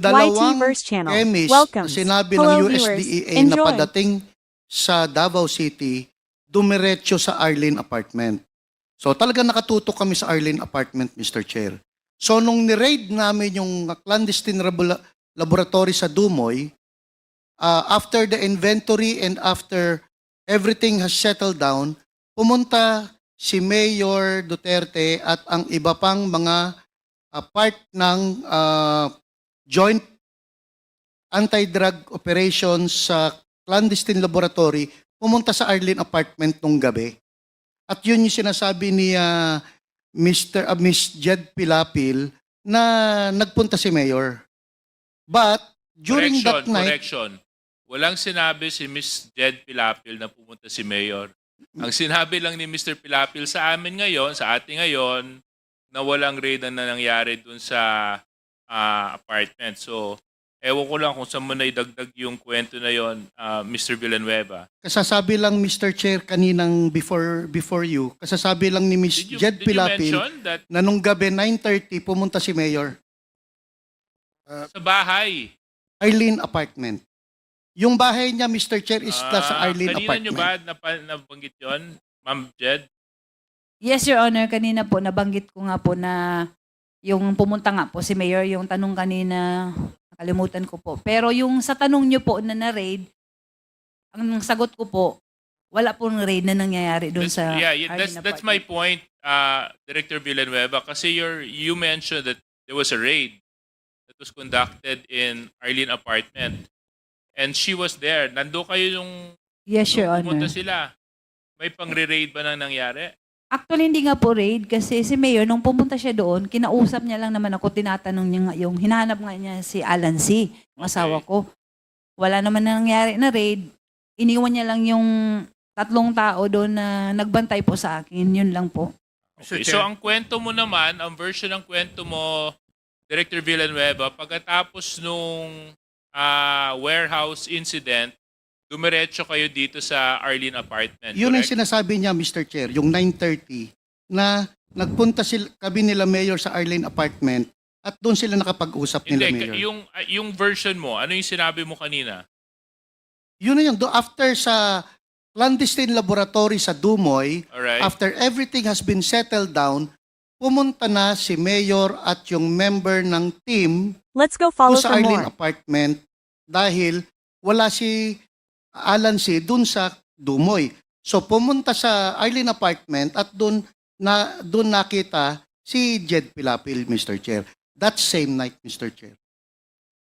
Dalawang YTverse channel. chemist na Welcomes. sinabi ng Hello, viewers. USDA na Enjoy. padating sa Davao City, dumiretso sa Arlene Apartment. So talaga nakatutok kami sa Arlene Apartment, Mr. Chair. So nung ni-raid namin yung clandestine laboratory sa Dumoy, after the inventory and after everything has settled down, pumunta si Mayor Duterte at ang iba pang mga part ng joint anti-drug operations sa clandestine laboratory, pumunta sa Arlene Apartment nung gabi. At yun yung sinasabi ni Miss Jed Pilapil na nagpunta si Mayor. But during that night, Correction. Walang sinabi si Miss Jed Pilapil na pumunta si Mayor. Ang sinabi lang ni Mr. Pilapil sa amin ngayon, sa ating ngayon, na walang raid na nangyari dun sa apartment. So, ewan ko lang kung saan mo naidagdag yung kwento na yon, Mr. Villanueva. kasasabi lang Mr. Chair kaninang before you, kasasabi lang ni Miss Jed Did you Pilapil mention that na nung gabi 9:30 pumunta si Mayor. sa bahay? Arlene Apartment. Yung bahay niya, Mr. Chair, is sa Arlene kanina Apartment. nyo ba nabanggit yun, Ma'am Jed? Yes, Your Honor. Kanina po, nabanggit ko nga po na yung pumunta nga po si Mayor, yung tanong kanina, nakalimutan ko po. Pero yung sa tanong nyo po na na-raid, ang sagot ko po, wala pong raid na nangyayari doon sa That's my point, Director Villanueva, kasi you mentioned that there was a raid that was conducted in Arlene Apartment. And she was there. Nando kayo yung Yes, Your nung pumunta Honor. sila. May pang-raid ba nang nangyari? Actually, hindi nga po raid kasi si Mayor, nung pumunta siya doon, kinausap niya lang naman ako, tinatanong niya nga yung, hinahanap nga niya si Alan C., ang asawa ko. Wala naman na nangyari na raid. Iniwan niya lang yung 3 tao doon na nagbantay po sa akin. Yun lang po. Okay. So ang kwento mo naman, ang version ng kwento mo, Director Villanueva, pagkatapos nung warehouse incident, dumiretso kayo dito sa Arlene Apartment, Yun ang correct? sinasabi niya, Mr. Chair, yung 9:30, na nagpunta kami nila Mayor sa Arlene Apartment at doon sila nakapag-usap nila Mayor. Hindi, yung version mo, ano yung sinabi mo kanina? Yun na yun. After sa clandestine laboratory sa Dumoy, Alright? after everything has been settled down, pumunta na si Mayor at yung member ng team Let's go follow doon sa for Arlene more. Apartment dahil wala si Alan C. doon sa Dumoy. So pumunta sa Arlene Apartment at doon nakita si Jed Pilapil, Mr. Chair. That same night, Mr. Chair.